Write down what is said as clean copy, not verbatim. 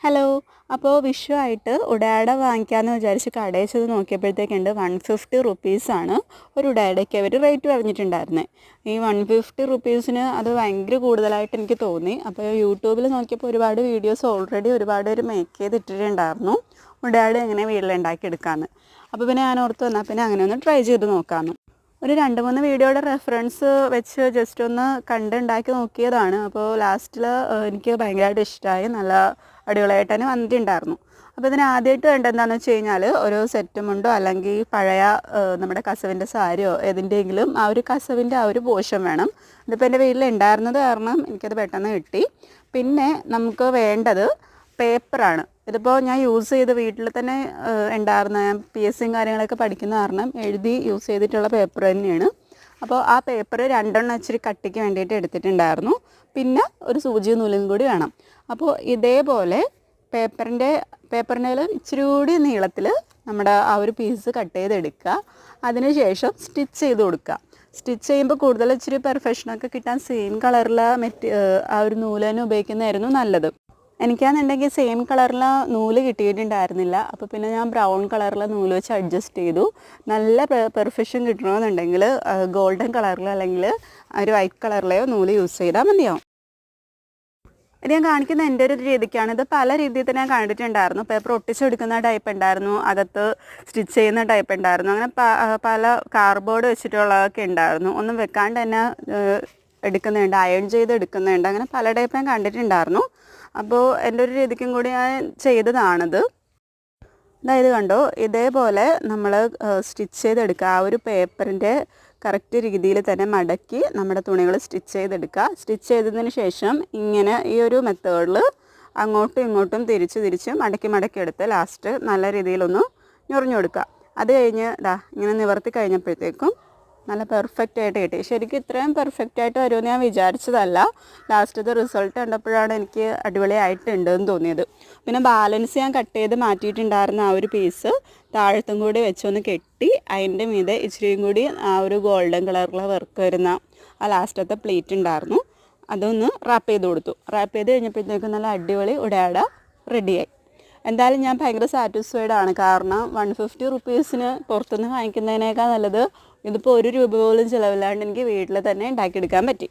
Hello. അപ്പോൾ വിഷു ആയിട്ട് ഉടാട വാങ്ങിക്കാമെന്ന് വിചാരിച്ച് കടയിൽ ചെന്ന് നോക്കിയപ്പോഴത്തേക്കുണ്ട് 150 റുപ്പീസാണ് ഒരു ഉടാടയ്ക്ക് അവർ റേറ്റ് പറഞ്ഞിട്ടുണ്ടായിരുന്നത്. ഈ 150 റുപ്പീസിന് അത് ഭയങ്കര കൂടുതലായിട്ട് എനിക്ക് തോന്നി. അപ്പോൾ യൂട്യൂബിൽ നോക്കിയപ്പോൾ ഒരുപാട് വീഡിയോസ് ഓൾറെഡി ഒരുപാട് പേര് മേക്ക് ചെയ്തിട്ടിട്ടുണ്ടായിരുന്നു ഉടാട എങ്ങനെ വീട്ടിലുണ്ടാക്കിയെടുക്കാമെന്ന്. അപ്പോൾ പിന്നെ ഞാൻ ഓർത്ത് വന്നാൽ പിന്നെ അങ്ങനെ ഒന്ന് ട്രൈ ചെയ്ത് നോക്കാമെന്ന്. ഒരു 2-3 വീഡിയോയുടെ റെഫറൻസ് വെച്ച് ജസ്റ്റ് ഒന്ന് കണ്ടുണ്ടാക്കി നോക്കിയതാണ്. അപ്പോൾ ലാസ്റ്റിൽ എനിക്ക് ഭയങ്കരമായിട്ട് ഇഷ്ടമായി. നല്ല അടിപൊളിയായിട്ട് തന്നെ വന്നിട്ടുണ്ടായിരുന്നു. അപ്പോൾ ഇതിന് ആദ്യമായിട്ട് വേണ്ടത് എന്താണെന്ന് വെച്ച് കഴിഞ്ഞാൽ ഒരു സെറ്റ് മുണ്ടോ അല്ലെങ്കിൽ പഴയ നമ്മുടെ കസവിൻ്റെ സാരിയോ ഏതിൻ്റെയെങ്കിലും ആ ഒരു കസവിൻ്റെ ആ ഒരു പോർഷൻ വേണം. ഇതിപ്പോൾ എൻ്റെ വീട്ടിൽ ഉണ്ടായിരുന്നത് കാരണം എനിക്കത് പെട്ടെന്ന് കിട്ടി. പിന്നെ നമുക്ക് വേണ്ടത് പേപ്പറാണ്. ഇതിപ്പോൾ ഞാൻ യൂസ് ചെയ്ത് വീട്ടിൽ തന്നെ ഉണ്ടായിരുന്ന ഞാൻ PSCയും കാര്യങ്ങളൊക്കെ പഠിക്കുന്ന കാരണം എഴുതി യൂസ് ചെയ്തിട്ടുള്ള പേപ്പർ തന്നെയാണ്. അപ്പോൾ ആ പേപ്പർ 2 എണ്ണം ഇച്ചിരി കട്ടിക്ക് വേണ്ടിയിട്ട് എടുത്തിട്ടുണ്ടായിരുന്നു. പിന്നെ ഒരു സൂചിയും നൂലും കൂടി വേണം. അപ്പോൾ ഇതേപോലെ പേപ്പറിൻ്റെ ഇച്ചിരി കൂടി നീളത്തിൽ നമ്മുടെ ആ ഒരു പീസ് കട്ട് ചെയ്തെടുക്കുക. അതിനുശേഷം സ്റ്റിച്ച് ചെയ്ത് കൊടുക്കുക. സ്റ്റിച്ച് ചെയ്യുമ്പോൾ കൂടുതൽ ഇച്ചിരി പെർഫെക്ഷനൊക്കെ കിട്ടാൻ സെയിം കളറിൽ ആ ഒരു നൂല് തന്നെ ഉപയോഗിക്കുന്നതായിരുന്നു നല്ലത്. എനിക്കാണെന്നുണ്ടെങ്കിൽ സെയിം കളറിൽ നൂല് കിട്ടിയിട്ടുണ്ടായിരുന്നില്ല. അപ്പോൾ പിന്നെ ഞാൻ ബ്രൗൺ കളറിൽ നൂല് വെച്ച് അഡ്ജസ്റ്റ് ചെയ്തു. നല്ല പെർഫെക്ഷൻ കിട്ടണമെന്നുണ്ടെങ്കിൽ ഗോൾഡൻ കളറിൽ അല്ലെങ്കിൽ ഒരു വൈറ്റ് കളറിലെയോ നൂല് യൂസ് ചെയ്താൽ മതിയാവും. ഇത് ഞാൻ കാണിക്കുന്ന എൻ്റെ ഒരു രീതിക്കാണ്. ഇത് പല രീതിയിൽ തന്നെ ഞാൻ കണ്ടിട്ടുണ്ടായിരുന്നു. പേപ്പർ ഒട്ടിച്ചെടുക്കുന്ന ടൈപ്പ് ഉണ്ടായിരുന്നു, അകത്ത് സ്റ്റിച്ച് ചെയ്യുന്ന ടൈപ്പ് ഉണ്ടായിരുന്നു, അങ്ങനെ പല കാർഡ്ബോർഡ് വെച്ചിട്ടുള്ളതൊക്കെ ഉണ്ടായിരുന്നു. ഒന്നും വെക്കാണ്ട് തന്നെ എടുക്കുന്നുണ്ട്, അയൺ ചെയ്ത് എടുക്കുന്നുണ്ട്, അങ്ങനെ പല ടൈപ്പ് ഞാൻ കണ്ടിട്ടുണ്ടായിരുന്നു. അപ്പോൾ എൻ്റെ ഒരു രീതിക്കും കൂടി ഞാൻ ചെയ്തതാണിത്. അതായത് കണ്ടോ, ഇതേപോലെ നമ്മൾ സ്റ്റിച്ച് ചെയ്തെടുക്കുക. ആ ഒരു പേപ്പറിൻ്റെ കറക്റ്റ് രീതിയിൽ തന്നെ മടക്കി നമ്മുടെ തുണികൾ സ്റ്റിച്ച് ചെയ്തെടുക്കുക. സ്റ്റിച്ച് ചെയ്തതിന് ശേഷം ഇങ്ങനെ ഈ ഒരു മെത്തേഡിൽ അങ്ങോട്ടും ഇങ്ങോട്ടും തിരിച്ച് മടക്കി എടുത്ത് ലാസ്റ്റ് നല്ല രീതിയിലൊന്ന് ഞൊറിഞ്ഞു കൊടുക്കുക. അത് കഴിഞ്ഞ് ഇങ്ങനെ നിവർത്തി കഴിഞ്ഞപ്പോഴത്തേക്കും നല്ല പെർഫെക്റ്റ് ആയിട്ട് കിട്ടി. ശരിക്കും ഇത്രയും പെർഫെക്റ്റ് ആയിട്ട് വരുമെന്ന് ഞാൻ വിചാരിച്ചതല്ല. ലാസ്റ്റത്തെ റിസൾട്ട് കണ്ടപ്പോഴാണ് എനിക്ക് അടിപൊളിയായിട്ടുണ്ടെന്ന് തോന്നിയത്. പിന്നെ ബാലൻസ് ഞാൻ കട്ട് ചെയ്ത് മാറ്റിയിട്ടുണ്ടായിരുന്ന ആ ഒരു പീസ് താഴത്തും കൂടി വെച്ചൊന്ന് കെട്ടി അതിൻ്റെ മീതെ ഇച്ചിരിയും കൂടി ആ ഒരു ഗോൾഡൻ കളറിലെ വർക്ക് വരുന്ന ആ ലാസ്റ്റത്തെ പ്ലേറ്റ് ഉണ്ടായിരുന്നു, അതൊന്ന് റാപ്പ് ചെയ്ത് കൊടുത്തു. റാപ്പ് ചെയ്ത് കഴിഞ്ഞപ്പോഴത്തേക്കും നല്ല അടിപൊളി ഉടാട റെഡിയായി. എന്തായാലും ഞാൻ ഭയങ്കര സാറ്റിസ്ഫൈഡ് ആണ്. കാരണം 150 റുപ്പീസിന് പുറത്തുനിന്ന് വാങ്ങിക്കുന്നതിനേക്കാൾ നല്ലത് ഇതിപ്പോൾ 1 രൂപ പോലും ചിലവില്ലാണ്ട് എനിക്ക് വീട്ടിൽ തന്നെ ഉണ്ടാക്കിയെടുക്കാൻ പറ്റി.